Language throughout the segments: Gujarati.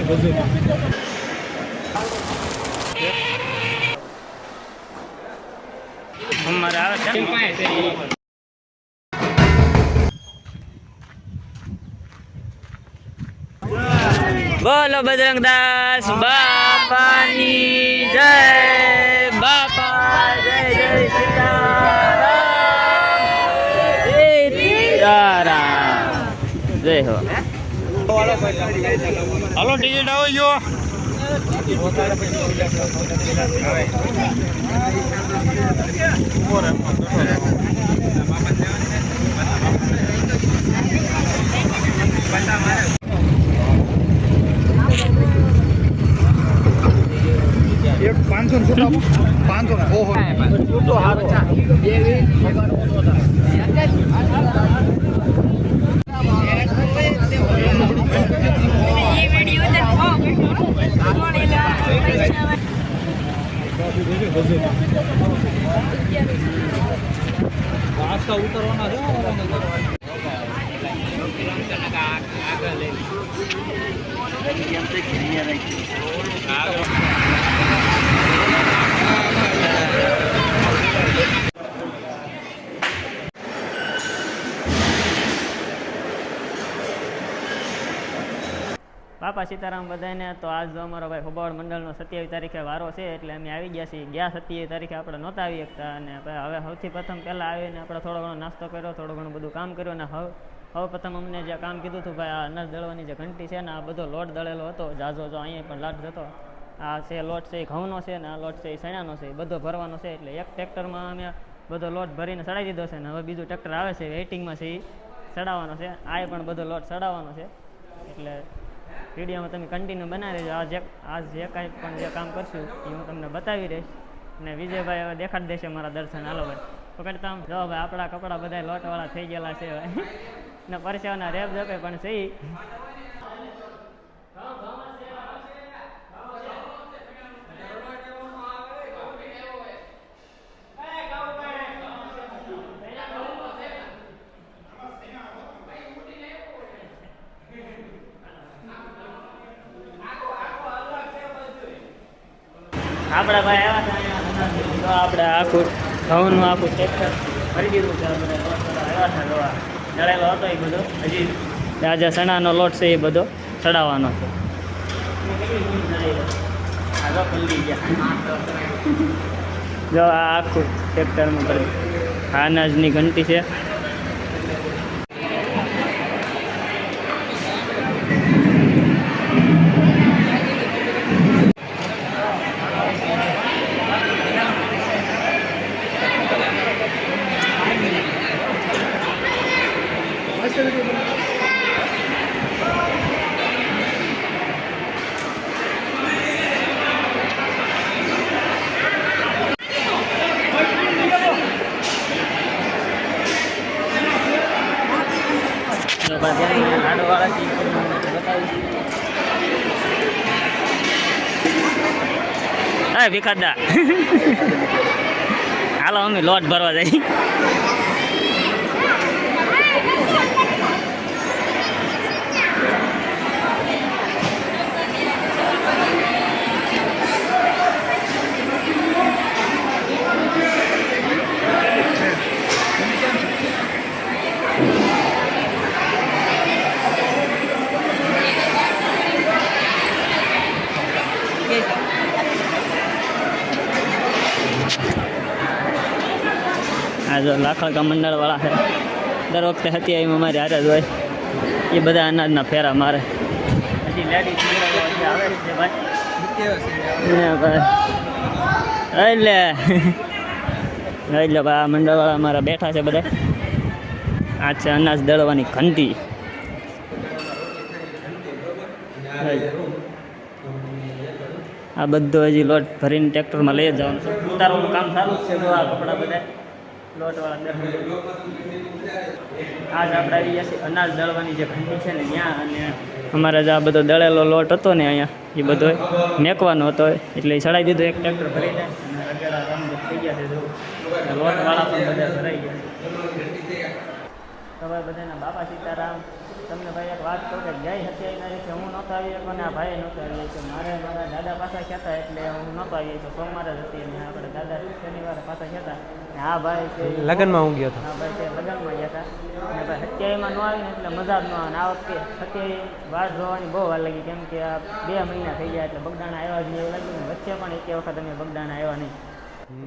અમારે આવે છે બોલો બજરંગદાસ બાપાની જય બાપા જય જય સીતારામ જય હો હાલો ટિકિટ આવો જો એક 500 છૂટા 500 ઓહો છૂટો હારો ઉતરવાના બાપા સીતારામ બધાને. તો આજ જો અમારો ભાઈ ખોબાવડ મંડળનો 27 તારીખે વારો છે એટલે અમે આવી ગયા છીએ. ગયા 27 તારીખે આપણે નહોતા આવી શકતા અને હવે સૌથી પ્રથમ પહેલાં આવીને આપણે થોડો ઘણો નાસ્તો કર્યો, થોડું ઘણું બધું કામ કર્યું અને હવે પ્રથમ અમને જે કામ કીધું હતું ભાઈ આ અનાજ દળવાની જે ઘંટી છે ને આ બધો લોટ દળેલો હતો જાજો જો અહીંયા પણ લાટ જતો. આ છે લોટ છે એ ઘઉંનો છે ને આ લોટ છે એ સણાનો છે, બધો ભરવાનો છે. એટલે એક ટ્રેક્ટરમાં અમે બધો લોટ ભરીને ચડાવી દીધો છે ને હવે બીજું ટ્રેક્ટર આવે છે વેઇટિંગમાં છે એ ચડાવવાનો છે. આ પણ બધો લોટ ચડાવવાનો છે. એટલે વિડીયોમાં તમે કન્ટિન્યુ બનાવી રહેજો. આજ જે કાંઈ પણ જે કામ કરશું એ હું તમને બતાવી રહીશ. અને વિજયભાઈ હવે દેખાડી દેશે મારા દર્શન. હાલો ભાઈ પકડતા આમ જો ભાઈ આપણા કપડાં બધા લોટવાળા થઈ ગયેલા છે ભાઈ ને પરસેવાના રેપ જપે પણ સહી. આપણે ભાઈ આવ્યા હતા તો આપણે આખું ઘઉંનું આખું ટ્રેક્ટર ભરી દીધું છે. આપણે આવ્યા હતા જોવા દળેલો હતો એ બધો હજી આજે ચણાનો લોટ છે એ બધો ચડાવવાનો છે. જો આ આખું ટ્રેક્ટરમાં ભરી અનાજની ઘંટી છે. હા ભીખાદા હાલો અમે લોટ ભરવા જઈએ. આ જો લાખણકા મંડળવાળા છે દર વખતે હતી એમાં મારી હારે જ હોય. એ બધા અનાજના ફેરા મારે. હજી લેડીઝ મંડળવાળા આવે છે ભાઈ એટલે ભાઈ આ મંડળવાળા અમારા બેઠા છે બધા. આ છે અનાજ દળવાની ઘંટી. આ બધો હજી લોટ ભરીને ટ્રેક્ટરમાં લઈ જવાનું છે. ઉતારવાનું કામ ચાલુ જ છે. તો આ કપડાં બધા લોટવાળા આજ આપણે આવી ગયા છીએ અનાજ દળવાની જે ઘંટી છે ને ત્યાં. અને અમારે જે આ બધો દળેલો લોટ હતો ને અહીંયા એ બધો મેકવાનો હતો એટલે એ ચડાવી દીધો એક ટ્રેક્ટર ભરીને. અને રગડા કામ થઈ ગયા છે. જો લોટવાળા પણ બધા ભરાઈ ગયા છે. હવે બધાના બાપા સીતારામ. તમને ભાઈ એક વાત કહું કે ગઈ 27 તારીખે હું નહોતો આવી શકો અને આ ભાઈ નહોતો આવી કે મારે મારા દાદા પાછા કહેતા એટલે હું નહોતો આવી તો સોમવારે જ હતી અને આપણે દાદા શનિવારે પાછા કહેતા અને આ ભાઈ છે લગ્નમાં હું ગયો હતો. હા ભાઈ છે લગ્નમાં ગયા હતા અને ભાઈ 27માં ન આવીને એટલે મજા જ ન આવે અને આ વખતે 27 વાર જોવાની બહુ વાર લાગી કેમ કે આ 2 મહિના થઈ ગયા એટલે બગદાણા આવ્યા જ નહીં એવું લાગ્યું ને વચ્ચે પણ એક વખત અમે બગદાણા આવ્યા નહીં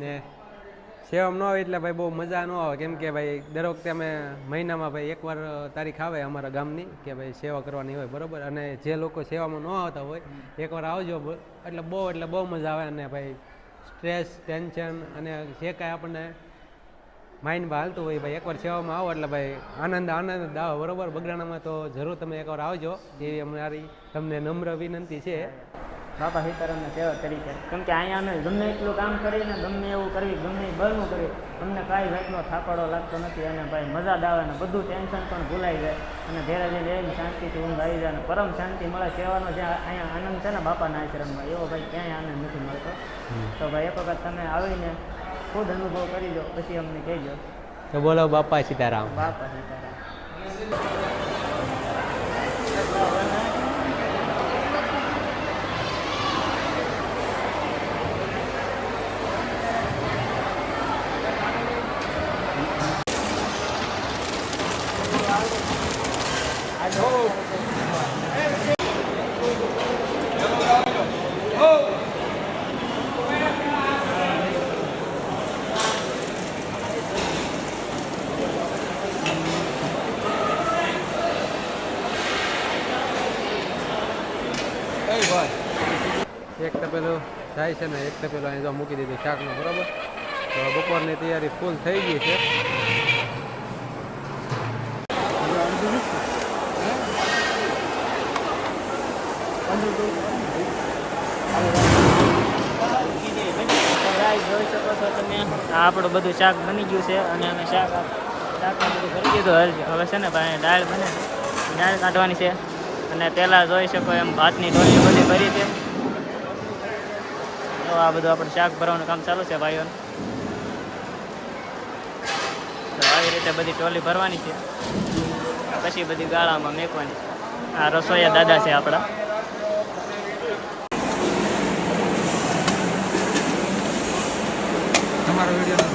ને સેવામાં ન આવે એટલે ભાઈ બહુ મજા ન આવે કેમ કે ભાઈ દર વખતે અમે મહિનામાં ભાઈ એકવાર તારીખ આવે અમારા ગામની કે ભાઈ સેવા કરવાની હોય બરાબર અને જે લોકો સેવામાં ન આવતા હોય એકવાર આવજો એટલે બહુ મજા આવે અને ભાઈ સ્ટ્રેસ ટેન્શન અને જે કાંઈ આપણને માઇન્ડમાં હાલતું હોય ભાઈ એકવાર સેવામાં આવો એટલે ભાઈ આનંદ આવો બરાબર. બગડાણામાં તો જરૂર તમે એકવાર આવજો એવી અમારી તમને નમ્ર વિનંતી છે બાપા સીતારામના સેવક તરીકે કેમ કે અહીંયા અમે ગમે એટલું કામ કરીને ગમે એવું કરવી ગમે બળનું કરવી અમને કાંઈ જાતનો થાપાડો લાગતો નથી અને ભાઈ મજા જ આવે ને બધું ટેન્શન પણ ભૂલાઈ જાય અને ઘેરે જઈને એવી શાંતિથી ઊંઘ આવી જાય અને પરમ શાંતિ મળે સેવાનો જે અહીંયા આનંદ છે ને બાપાના આશ્રમમાં એવો ભાઈ ક્યાંય આનંદ નથી મળતો. તો ભાઈ એક વખત તમે આવીને ખુદ અનુભવ કરી દો પછી અમને કહેજો. તો બોલો બાપા સીતારામ. બાપા સીતારામ. એક તપેલું જાય છે ને એક તપેલું અહીં જો મૂકી દીધું શાકનું બરાબર. તો બપોરની તૈયારી ફૂલ થઈ ગઈ છે. જોઈ શકો છો તમે આ આપણું બધું શાક બની ગયું છે અને અમે શાકમાં બધું કરી દીધું. હવે છે ને ભાઈ દાળ બને દાળ કાઢવાની છે અને પહેલાં જોઈ શકો એમ ભાતની ટોળી બધી ભરી છે. તો આ બધું આપણે શાક ભરવાનું કામ ચાલુ છે ભાઈઓને. તો આવી રીતે બધી ટોલી ભરવાની છે પછી બધી ગાળામાં મેકવાની છે. આ રસોઈયા દાદા છે આપણા. તમારો વિડીયો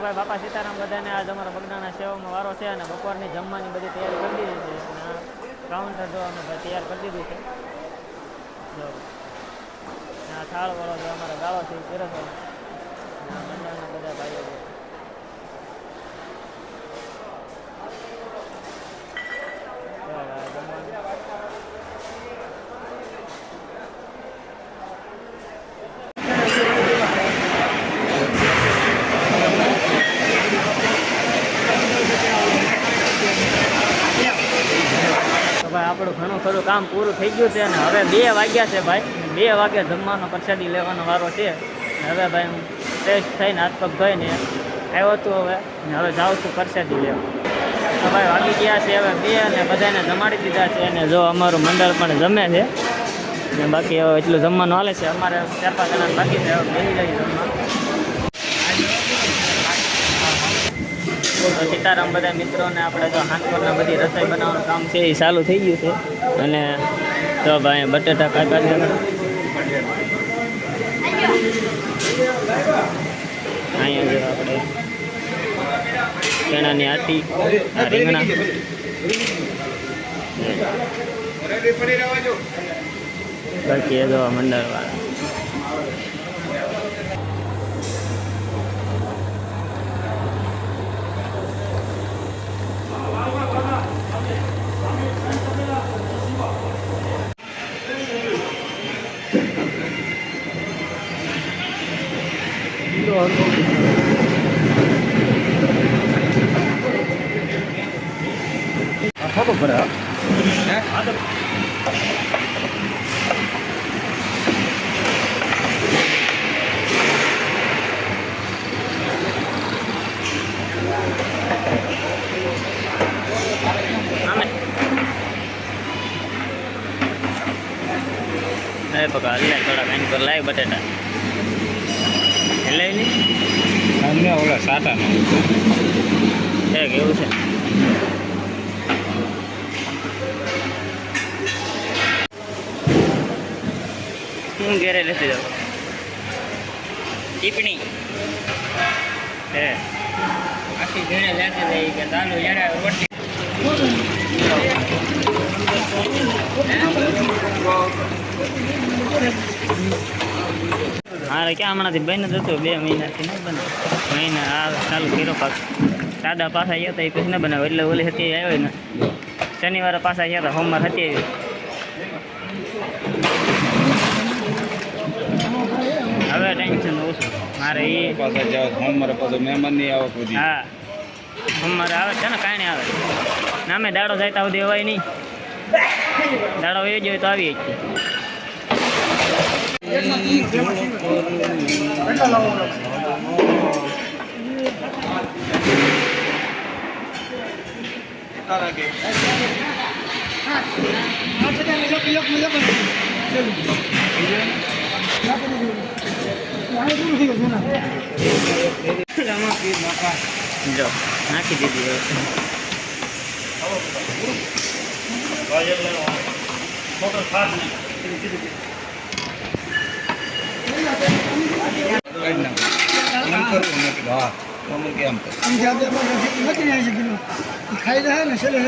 ભાઈ બાપા સીતારામ બધાને આજ અમારા બગદાણા સેવામાં વારો છે અને બપોરની જમવાની બધી તૈયારી કરી દીધી છે અને કાઉન્ટર જો અમે તૈયાર કરી દીધું છે. જો આ થાળ વાળો જો અમારા ગાળો છે એ પીરસો બગદાણા બધા ભાઈઓ છે. ભાઈ આપણું ઘણું ખરું કામ પૂરું થઈ ગયું છે અને હવે 2 વાગ્યા છે ભાઈ. 2 વાગે જમવાનો પ્રસાદી લેવાનો વારો છે. હવે ભાઈ હું ફ્રેશ થઈને હાથ પગ ધોઈને આવ્યો હતો હવે જાઉં છું પ્રસાદી લેવા. તો ભાઈ વાગી ગયા છે હવે 2 અને બધાને જમાડી દીધા છે અને જો અમારું મંડળ પણ જમે છે ને બાકી હવે એટલું જમવાનું હાલે છે. અમારે 4-5 જણા બાકી છે હવે બેસી જાય જમવા. સીતારામ બધા મિત્રોને આપણે જો હાંસપરના બધી રસોઈ બનાવવાનું કામ છે એ ચાલુ થઈ ગયું છે અને તો ભાઈ બટેટા કાઢવા અહીંયા જો આપણે ચણાની આટી રીંગણા બાકી એ જો મંડળવાળા ખબર પડે એ પકા હલાય થોડા કાંઈ પર લાય બટેટા હલાય નહીં અમને ઓલા સાટા છે કેવું છે હું ઘેરે લેતી જાઉં ટીપણી હે આખી ઘેરે લેતી જાય કે ચાલુ યાર રોટલી મારે ક્યાં હમણાંથી બને જ હતું 2 મહિનાથી ન બને મહિના આ ચાલુ કર્યો પાછું દાદા પાછા ગયા હતા એ પછી ન બનાવે એટલે ઓલી હતી આવ્યો ને શનિવારે પાછા ગયા હતા સોમવાર હતી આવી હવે ટેન્શન ઓછું મારે એ પાછા જાવ સોમવારે પાછો મહેમાન નહીં આવે કોઈ હા સોમવારે આવે છે ને કાંઈ નહીં આવે નામે દાડો જાય તો સુધી અવાય નહીં દાડો એ જોઈએ તો આવીએ જ જો નાખી દીધી ખાઈ રહ્યા ને છેલ્લે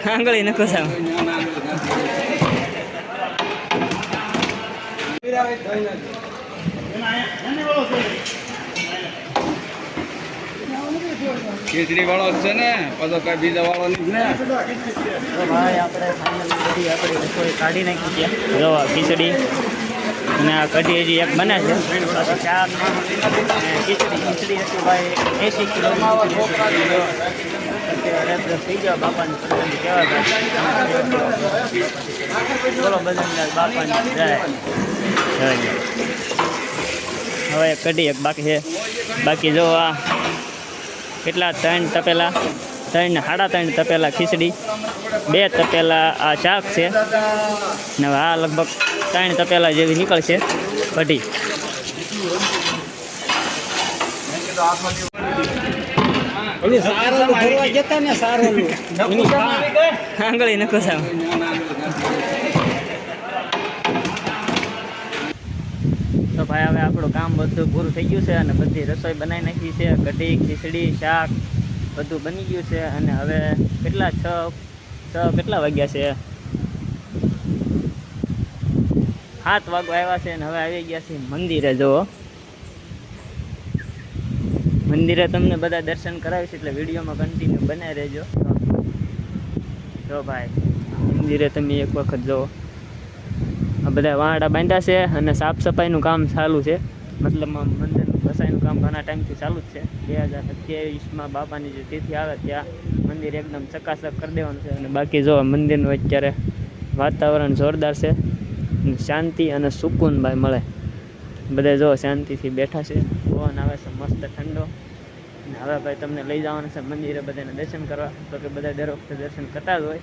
આંગળી નખો સાવ ખીચડી વાળો જ છે ને પાછો કઈ બીજા વાળો નહીં ને ભાઈ આપણે ફાઇનલી બધી આપણી રસોઈ કાઢી નાખી છે જો આ ખીચડી અને આ કઢી હજી એક બને છે પાછું શાક અને ખીચડી હતી ભાઈ 80 કિલો અત્યારે થઈ ગયો બાપાની પ્રસંગ કેવા બોલો બજરંગદાસ બાપાની જય હવે એક કઢી એક બાકી છે બાકી જો આ કેટલા 3 તપેલા 3 સાડા 3 તપેલા ખીચડી 2 તપેલા આ શાક છે ને આ લગભગ 3 તપેલા જેવી નીકળશે કઢી આંગળી નખો સાવ તો ભાઈ હવે આપણું કામ બધું પૂરું થઈ ગયું છે અને બધી રસોઈ બનાવી નાખી છે કઢી ખીચડી શાક બધું બની ગયું છે અને હવે કેટલા 6 કેટલા વાગ્યા છે 7 વાગવા આવ્યા છે અને હવે આવી ગયા છે મંદિરે જુઓ મંદિરે તમને બધા દર્શન કરાવીશ એટલે વિડીયોમાં કન્ટિન્યુ બનાવી રહેજો જો ભાઈ મંદિરે તમે એક વખત જુઓ આ બધા વાંડા બાંધ્યા છે અને સાફ સફાઈનું કામ ચાલુ છે મતલબમાં મંદિરનું ઘસાઈનું કામ ઘણા ટાઈમથી ચાલુ જ છે 2027માં બાપાની જે તિથિ આવે ત્યાં મંદિર એકદમ ચકાચક કરી દેવાનું છે અને બાકી જો મંદિરનું અત્યારે વાતાવરણ જોરદાર છે શાંતિ અને સુકૂન ભાઈ મળે બધા જો શાંતિથી બેઠા છે પવન આવે છે મસ્ત ઠંડો અને હવે ભાઈ તમને લઈ જવાના છે મંદિરે બધાને દર્શન કરવા તો કે બધા દર વખતે દર્શન કરતા જ હોય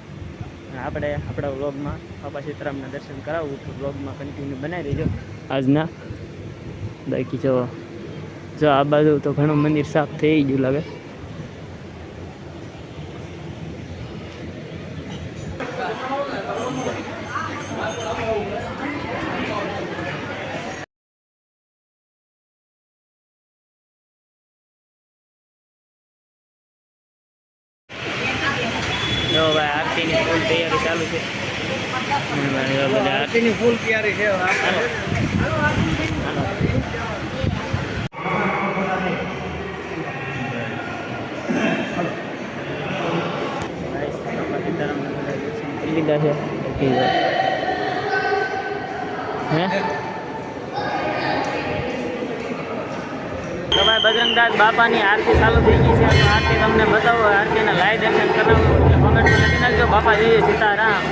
અને આપણે આપણા વ્લોગમાં બાપા સીતારામના દર્શન કરાવવું તો વ્લોગમાં કન્ટિન્યુ બનાવી દેજો આજના બાકી જો આ બાજુ તો ઘણું મંદિર સાફ થઈ ગયું લાગે જો ભાઈ આરતીની ફૂલ તૈયારી ચાલુ છે બધા આરતીની ફૂલ તૈયારી છે છે હે તો ભાઈ બજરંગદાસ બાપાની આરતી ચાલુ થઈ ગઈ છે તો આરતી તમને બતાવો આરતીના લાઈવ દર્શન કરાવું એટલે કોમેન્ટમાં લખી નાખજો બાપા જય સીતારામ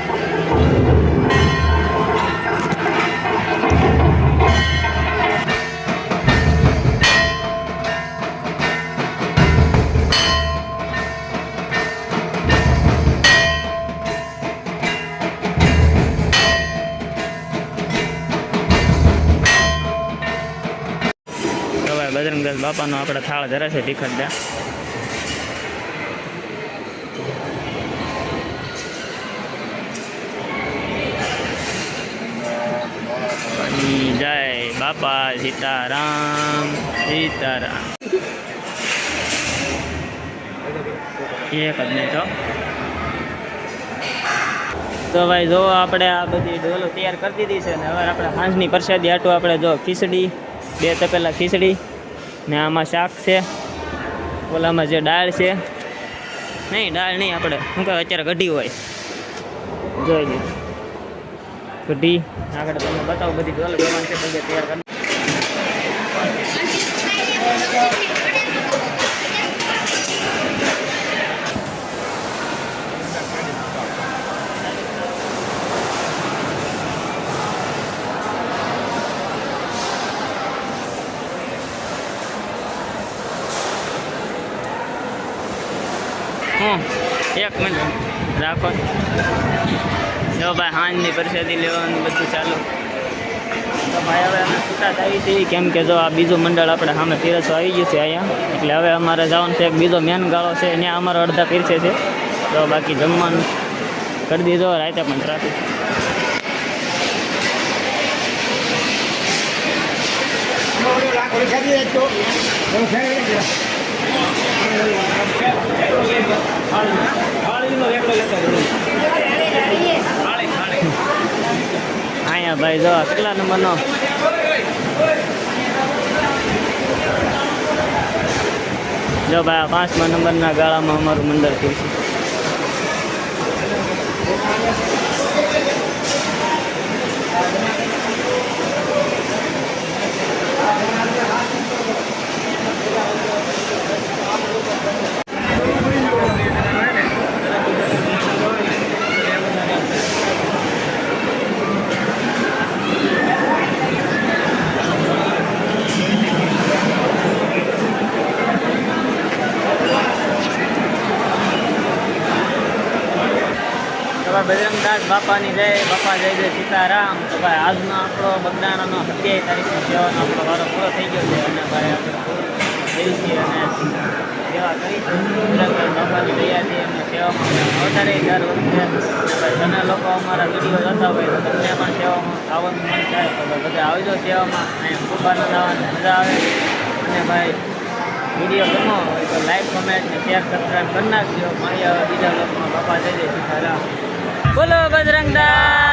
બજરંગદાસ બાપાનો આપણે થાળ ધરે છે તીખત દે જય બાપા સીતારામ સીતારામ એક જ નહીં તો ભાઈ જો આપણે આ બધી ડોલો તૈયાર કરી દીધી છે ને હવે આપણે સાંજની પ્રસાદી આટું આપણે જો ખીચડી 2 તપેલા ખીચડી ને આમાં શાક છે ઓલામાં જે દાળ છે નહીં દાળ નહીં આપણે શું કહે અત્યારે કઢી હોય જોઈ લો કઢી આગળ તમને બતાવું બધી ડોલ ગવાની છે બધે તૈયાર કરી એક મિનિટ રાખો જો ભાઈ સાંજની પ્રસાદી લેવાનું બધું ચાલુ તો ભાઈ હવે અમે છૂટા થઈ છીએ કેમ કે જો આ બીજું મંડળ આપણે સામે પીરસવા આવી ગયું છે અહીંયા એટલે હવે અમારે જવાનું છે એક બીજો મેન ગાળો છે ત્યાં અમારો અડધા પીરસે છે તો બાકી જમવાનું કરી દીધો રાતે પણ ટ્રાફિક અહીંયા ભાઈ જો કેટલા નંબરનો જો ભાઈ 5મા નંબરના ગાળામાં અમારું મંડળ થયું છે બજરંગદાસ બાપાની જય બાપા જય જય સીતારામ તો ભાઈ આજનો આપણો બગદાણાનો 27 તારીખની સેવાનો આપણો વારો પૂરો થઈ ગયો છે અને ભાઈ આપણે દિલથી અને સેવા કરી છે બજરંગદાસ બાપાની દયાથી અને સેવામાં વધારે દર વખતે ભાઈ તમે લોકો અમારા વિડીયો જોતા હોય તો તમને પણ સેવામાં આવવાનું મન થાય તો બધા આવજો સેવામાં અહીંયા ખૂબ આનંદ આવવાની મજા આવે અને ભાઈ વિડીયો ગમો હોય તો લાઈક કમેન્ટ ને શેર સબસ્ક્રાઈબ કરી નાખજો મળીએ બીજા લોકોમાં બાપા જય જય સીતારામ બોલો બજરંગદાસ